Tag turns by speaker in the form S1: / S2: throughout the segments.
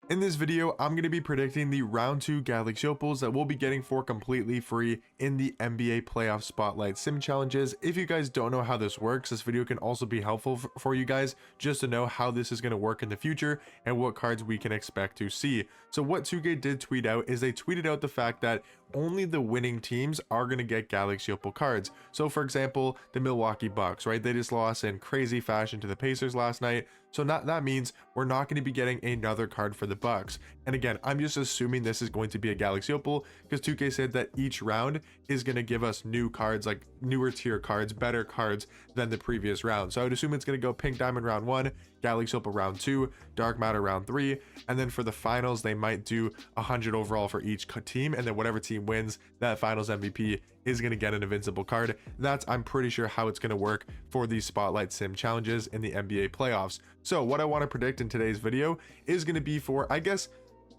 S1: In this video, I'm going to be predicting the round 2 Galaxy Opals that we'll be getting for completely free in the NBA Playoff Spotlight Sim Challenges. If you guys don't know how this works, this video can also be helpful for you guys just to know how this is going to work in the future and what cards we can expect to see. So what 2K did tweet out is they tweeted out the fact that only the winning teams are going to get Galaxy Opal cards. So for example, the Milwaukee Bucks, right? They just lost in crazy fashion to the Pacers last night. So that means we're not going to be getting another card for the Bucks. And again, I'm just assuming this is going to be a Galaxy Opal because 2K said that each round is going to give us new cards, like newer tier cards, better cards than the previous round. So I would assume it's going to go Pink Diamond round 1, Galaxy Opal round 2, Dark Matter round 3, and then for the finals they might do 100 overall for each team, and then whatever team wins, that finals MVP is going to get an invincible card. That's, I'm pretty sure, how it's going to work for these Spotlight Sim challenges in the NBA playoffs. So what I want to predict in today's video is going to be for, I guess,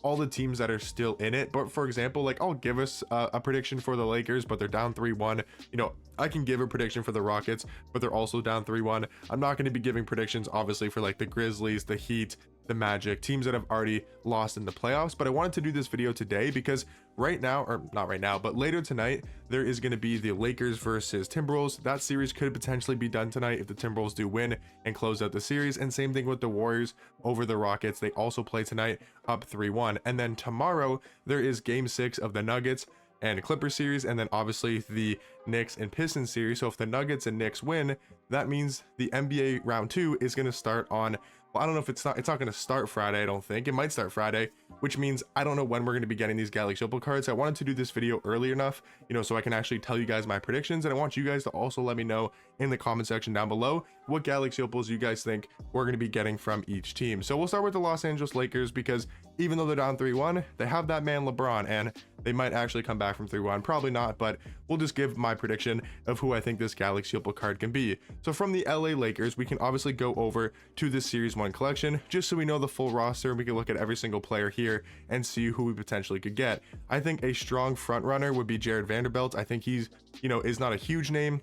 S1: all the teams that are still in it. But for example, like I'll give us a prediction for the Lakers, but they're down 3-1. You know, I can give a prediction for the Rockets, but they're also down 3-1. I'm not going to be giving predictions obviously for like the Grizzlies, the Heat, the Magic, teams that have already lost in the playoffs. But I wanted to do this video today because right now, or not right now, but later tonight, there is going to be the Lakers versus Timberwolves. That series could potentially be done tonight if the Timberwolves do win and close out the series. And same thing with the Warriors over the Rockets. They also play tonight up 3-1. And then tomorrow there is game 6 of the Nuggets and Clippers series, and then obviously the Knicks and Pistons series. So if the Nuggets and Knicks win, that means the NBA round 2 is going to start on, well, I don't know if it's not going to start Friday. I don't think it might start Friday, which means I don't know when we're going to be getting these Galaxy Opal cards. I wanted to do this video early enough, you know, so I can actually tell you guys my predictions, and I want you guys to also let me know in the comment section down below what Galaxy Opals you guys think we're going to be getting from each team. So we'll start with the Los Angeles Lakers because even though they're down 3-1, they have that man LeBron, and they might actually come back from 3-1. Probably not, but we'll just give my prediction of who I think this Galaxy Opal card can be. So from the LA Lakers, we can obviously go over to the Series 1 collection just so we know the full roster. We can look at every single player here and see who we potentially could get. I think a strong front runner would be Jared Vanderbilt. I think he's, you know, is not a huge name,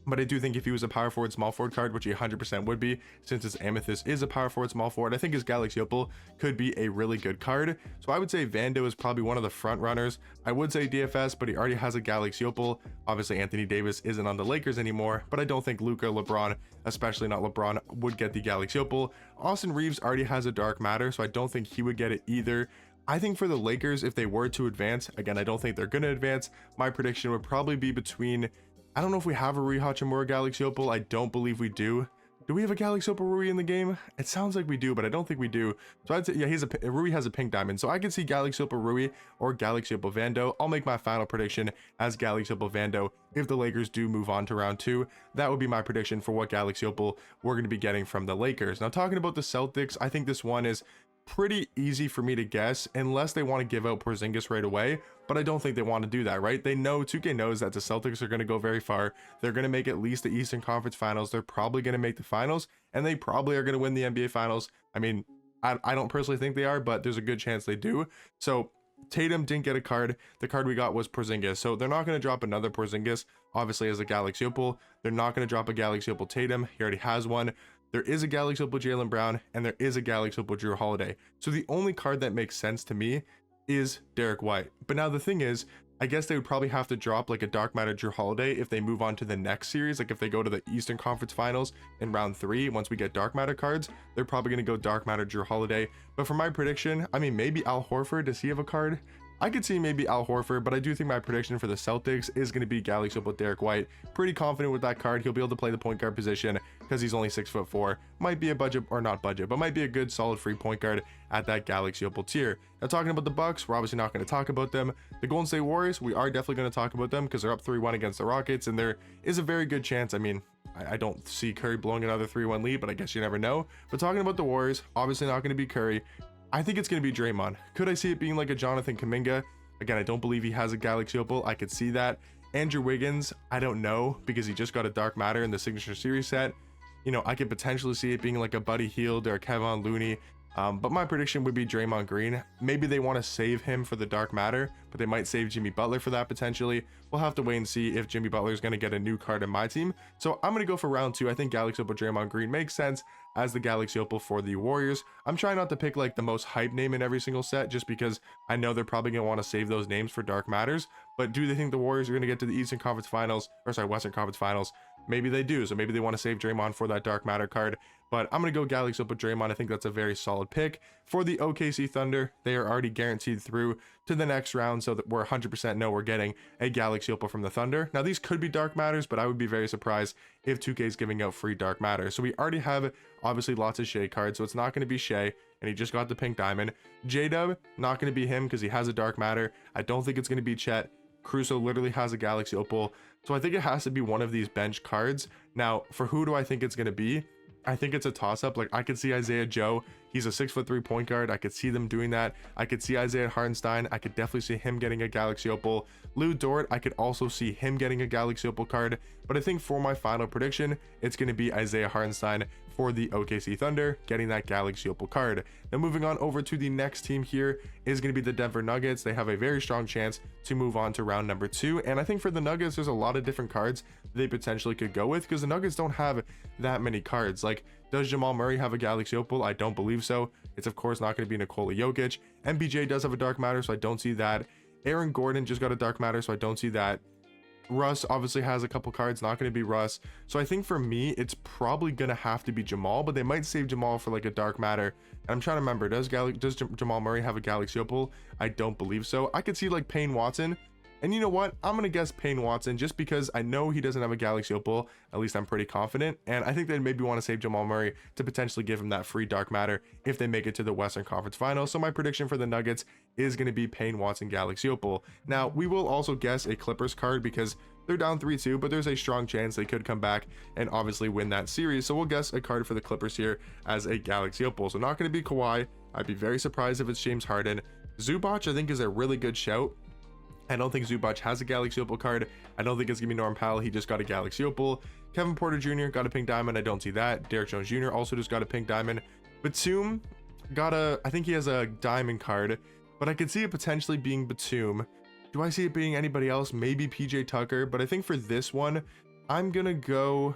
S1: but I do think if he was a power forward, small forward card, which he 100% would be, since his Amethyst is a power forward, small forward, I think his Galaxy Opal could be a really good card. So I would say Vando is probably one of the front runners. I would say DFS, but he already has a Galaxy Opal. Obviously, Anthony Davis isn't on the Lakers anymore, but I don't think Luka, LeBron, especially not LeBron, would get the Galaxy Opal. Austin Reeves already has a Dark Matter, so I don't think he would get it either. I think for the Lakers, if they were to advance, again, I don't think they're going to advance. My prediction would probably be between, I don't know if we have a Rui Hachimura Galaxy Opal. I don't believe we do. Do we have a Galaxy Opal Rui in the game? It sounds like we do, but I don't think we do. So I'd say, yeah, Rui has a pink diamond. So I could see Galaxy Opal Rui or Galaxy Opal Vando. I'll make my final prediction as Galaxy Opal Vando if the Lakers do move on to round 2. That would be my prediction for what Galaxy Opal we're going to be getting from the Lakers. Now, talking about the Celtics, I think this one is pretty easy for me to guess unless they want to give out Porzingis right away, but I don't think they want to do that, right? They know, 2K knows that the Celtics are going to go very far. They're going to make at least the Eastern Conference Finals. They're probably going to make the finals, and they probably are going to win the NBA Finals. I mean, I don't personally think they are, but there's a good chance they do. So Tatum didn't get a card. The card we got was Porzingis. So they're not going to drop another Porzingis, obviously, as a Galaxy Opal. They're not going to drop a Galaxy Opal Tatum. He already has one. There is a Galaxy Opal Jaylen Brown, and there is a Galaxy Opal Drew Holiday. So the only card that makes sense to me is Derek White. But now the thing is, I guess they would probably have to drop like a Dark Matter Drew Holiday if they move on to the next series. Like if they go to the Eastern Conference Finals in round 3, once we get Dark Matter cards, they're probably going to go Dark Matter Drew Holiday. But for my prediction, I mean, maybe Al Horford, does he have a card? I could see maybe Al Horford, but I do think my prediction for the Celtics is going to be Galaxy Opal Derek White. Pretty confident with that card. He'll be able to play the point guard position because he's only 6'4". Might be a budget, or not budget, but might be a good solid free point guard at that Galaxy Opal tier. Now talking about the Bucks, we're obviously not going to talk about them. The Golden State Warriors, we are definitely going to talk about them because they're up 3-1 against the Rockets, and there is a very good chance. I mean, I don't see Curry blowing another 3-1 lead, but I guess you never know. But talking about the Warriors, obviously not going to be Curry. I think it's going to be Draymond. Could I see it being like a Jonathan Kuminga? Again, I don't believe he has a Galaxy Opal. I could see that. Andrew Wiggins, I don't know because he just got a Dark Matter in the Signature Series set. You know, I could potentially see it being like a Buddy Hield or a Kevon Looney. But my prediction would be Draymond Green. Maybe they want to save him for the dark matter, but they might save Jimmy Butler for that potentially. We'll have to wait and see if Jimmy Butler is going to get a new card in my team. So I'm going to go for round 2. I think Galaxy Opal Draymond Green makes sense as the Galaxy Opal for the Warriors. I'm trying not to pick like the most hype name in every single set, just because I know they're probably going to want to save those names for dark matters. But do they think the Warriors are going to get to the Eastern Conference Finals, or sorry, Western Conference Finals? Maybe they do. So maybe they want to save Draymond for that dark matter card. But I'm going to go Galaxy Opal Draymond. I think that's a very solid pick. For the OKC Thunder, they are already guaranteed through to the next round, so that we're 100% know we're getting a Galaxy Opal from the Thunder. Now, these could be dark matters, but I would be very surprised if 2K is giving out free dark matter. So we already have obviously lots of Shea cards, so it's not going to be Shea, and he just got the pink diamond. J-Dub, not going to be him because he has a dark matter. I don't think it's going to be Chet. Crusoe literally has a Galaxy Opal, so I think it has to be one of these bench cards. Now, for who do I think it's going to be? I think it's a toss-up. Like, I could see Isaiah Joe. He's a 6'3" point guard. I could see them doing that. I could see Isaiah Hartenstein. I could definitely see him getting a Galaxy Opal. Lou Dort, I could also see him getting a Galaxy Opal card. But I think for my final prediction, it's going to be Isaiah Hartenstein for the OKC Thunder, getting that Galaxy Opal card. Now, moving on over to the next team here is going to be the Denver Nuggets. They have a very strong chance to move on to round number 2. And I think for the Nuggets, there's a lot of different cards they potentially could go with, because the Nuggets don't have that many cards. Like, does Jamal Murray have a Galaxy Opal? I don't believe so. It's of course not going to be Nikola Jokic. MPJ does have a dark matter, so I don't see that. Aaron Gordon just got a dark matter, so I don't see that. Russ obviously has a couple cards, not going to be Russ. So I think for me, it's probably going to have to be Jamal, but they might save Jamal for like a dark matter. And I'm trying to remember, does Jamal Murray have a Galaxy Opal? I don't believe so. I could see like Payne Watson. And you know what? I'm going to guess Payne Watson just because I know he doesn't have a Galaxy Opal. At least I'm pretty confident. And I think they maybe want to save Jamal Murray to potentially give him that free dark matter if they make it to the Western Conference Finals. So my prediction for the Nuggets is going to be Payne Watson Galaxy Opal. Now, we will also guess a Clippers card because they're down 3-2, but there's a strong chance they could come back and obviously win that series. So we'll guess a card for the Clippers here as a Galaxy Opal. So not going to be Kawhi. I'd be very surprised if it's James Harden. Zubac, I think, is a really good shout. I don't think Zubac has a Galaxy Opal card. I don't think it's gonna be Norm Powell. He just got a Galaxy Opal. Kevin Porter Jr. got a pink diamond. I don't see that. Derrick Jones Jr. also just got a pink diamond. Batum got I think he has a diamond card, but I could see it potentially being Batum. Do I see it being anybody else? Maybe PJ Tucker, but I think for this one, I'm gonna go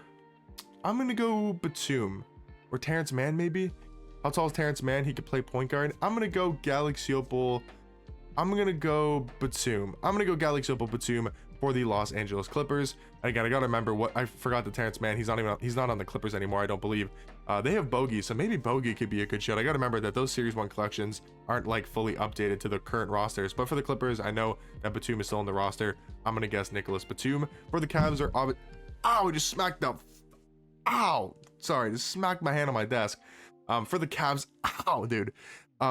S1: Batum or Terrence Mann maybe. How tall is Terrence Mann? He could play point guard. I'm gonna go Galaxy Opal. I'm gonna go Batum. I'm gonna go Galaxy Opal Batum for the Los Angeles Clippers. Again, I gotta remember what I forgot. The Terrence Mann, he's not on the Clippers anymore, I don't believe. They have Bogey, so maybe Bogey could be a good shot. I gotta remember that those Series 1 collections aren't like fully updated to the current rosters. But for the Clippers, I know that Batum is still in the roster. I'm gonna guess Nicholas Batum. For the Cavs are ow, I just smacked the ow. Sorry, just smacked my hand on my desk. For the Cavs, ow, dude.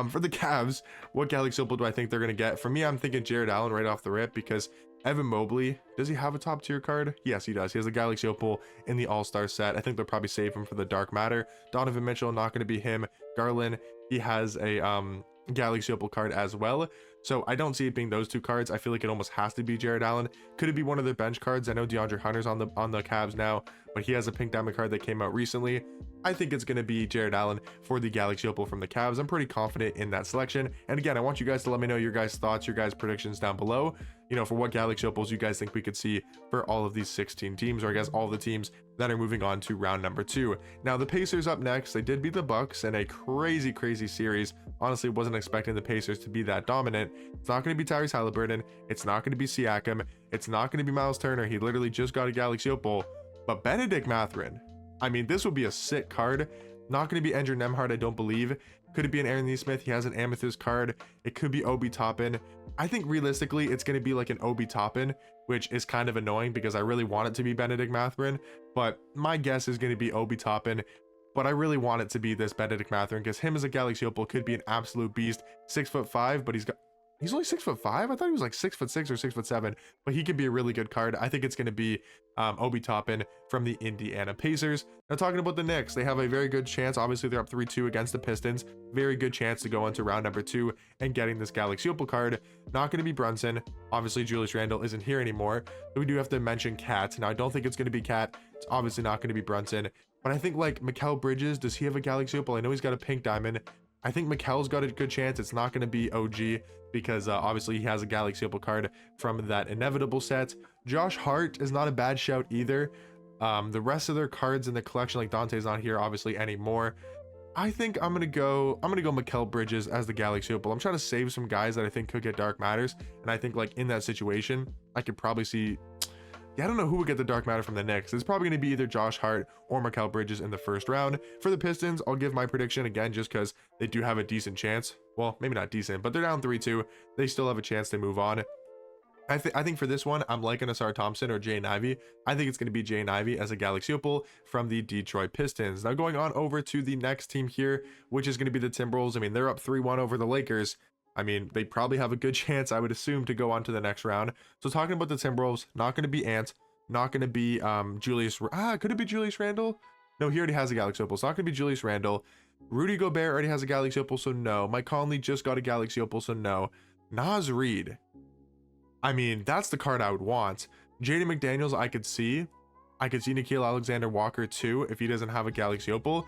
S1: For the Cavs, what Galaxy Opal do I think they're going to get? For me, I'm thinking Jared Allen right off the rip, because Evan Mobley, does he have a top tier card? Yes, he does. He has a Galaxy Opal in the All-Star set. I think they'll probably save him for the dark matter. Donovan Mitchell, not going to be him. Garland, he has a Galaxy Opal card as well. So I don't see it being those two cards. I feel like it almost has to be Jared Allen. Could it be one of their bench cards? I know DeAndre Hunter's on the Cavs now, but he has a pink diamond card that came out recently. I think it's going to be Jared Allen for the Galaxy Opal from the Cavs. I'm pretty confident in that selection. And again, I want you guys to let me know your guys' thoughts, your guys' predictions down below. You know, for what Galaxy Opals you guys think we could see for all of these 16 teams, or I guess all the teams that are moving on to round number 2. Now, the Pacers up next. They did beat the Bucks in a crazy series. Honestly, wasn't expecting the Pacers to be that dominant. It's not going to be Tyrese Halliburton. It's not going to be Siakam. It's not going to be Miles Turner. He literally just got a Galaxy Opal. But Benedict Mathurin. I mean, this would be a sick card. Not going to be Andrew Nembhard, I don't believe. Could it be an Aaron Nesmith? He has an Amethyst card. It could be Obi Toppin. I think realistically, it's going to be like an Obi Toppin, which is kind of annoying because I really want it to be Benedict Mathurin. But my guess is going to be Obi Toppin. But I really want it to be this Benedict Mathurin because him as a Galaxy Opal could be an absolute beast. 6'5", but he's only 6'5". I thought he was like 6'6" or 6'7", but he could be a really good card. I think it's going to be Obi Toppin from the Indiana Pacers. Now, talking about the Knicks, they have a very good chance. Obviously, they're up 3-2 against the Pistons. Very good chance to go into round number 2 and getting this Galaxy Opal card. Not going to be Brunson. Obviously, Julius Randle isn't here anymore. But we do have to mention Cat. Now, I don't think it's going to be Cat. It's obviously not going to be Brunson. But I think like Mikal Bridges, does he have a Galaxy Opal? I know he's got a pink diamond. I think Mikel's got a good chance. It's not going to be OG because obviously he has a Galaxy Opal card from that inevitable set. Josh Hart is not a bad shout either. The rest of their cards in the collection, like Dante's not here obviously anymore. I think I'm gonna go Mikal Bridges as the Galaxy Opal. I'm trying to save some guys that I think could get Dark Matters, and I think like in that situation I could probably see, yeah, I don't know who would get the Dark Matter from the Knicks. It's probably going to be either Josh Hart or Mikal Bridges in the first round. For the Pistons, I'll give my prediction again just because they do have a decent chance. Well, maybe not decent, but they're down 3-2. They still have a chance to move on. I think for this one, I'm liking Asar Thompson or Jaden Ivey. I think it's going to be Jaden Ivey as a Galaxy Opal from the Detroit Pistons. Now going on over to the next team here, which is going to be the Timberwolves. I mean, they're up 3-1 over the Lakers. I mean, they probably have a good chance, I would assume, to go on to the next round. So talking about the Timberwolves, not going to be Ant, not going to be Julius. Could it be Julius Randle? No, he already has a Galaxy Opal. It's not going to be Julius Randle. Rudy Gobert already has a Galaxy Opal, so no. Mike Conley just got a Galaxy Opal, so no. Naz Reid. I mean, that's the card I would want. Jaden McDaniels, I could see. I could see Nickeil Alexander-Walker too if he doesn't have a Galaxy Opal.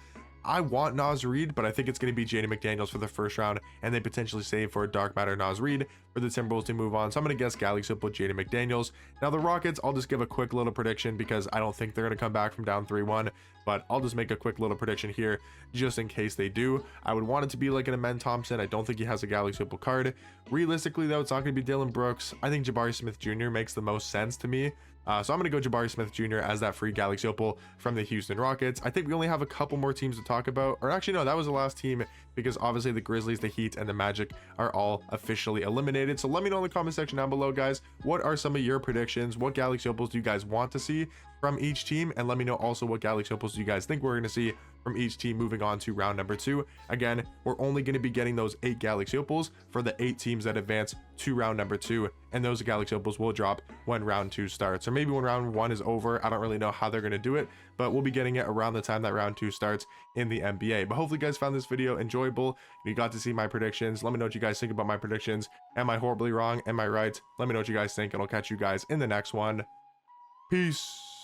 S1: I want Naz Reid, but I think it's going to be Jaden McDaniels for the first round, and they potentially save for a Dark Matter Naz Reid for the Timberwolves to move on. So I'm going to guess Galaxy Opal Jaden McDaniels. Now the Rockets, I'll just give a quick little prediction because I don't think they're going to come back from down 3-1, but I'll just make a quick little prediction here just in case they do. I would want it to be like an Amen Thompson. I don't think he has a Galaxy Opal card. Realistically though, it's not going to be Dylan Brooks. I think Jabari Smith Jr. makes the most sense to me. So I'm going to go Jabari Smith Jr. as that free Galaxy Opal from the Houston Rockets. I think we only have a couple more teams to talk about. Or actually, no, that was the last team because obviously the Grizzlies, the Heat, and the Magic are all officially eliminated. So let me know in the comment section down below, guys. What are some of your predictions? What Galaxy Opals do you guys want to see from each team? And let me know also what Galaxy Opals do you guys think we're going to see from each team moving on to round number 2. Again, we're only going to be getting those 8 Galaxy Opals for the 8 teams that advance to round number 2, and those Galaxy Opals will drop when round 2 starts, or maybe when round 1 is over. I don't really know how they're going to do it, but we'll be getting it around the time that round 2 starts in the NBA. But hopefully you guys found this video enjoyable. You got to see my predictions. Let me know what you guys think about my predictions. Am I horribly wrong? Am I right? Let me know what you guys think, and I'll catch you guys in the next one. Peace.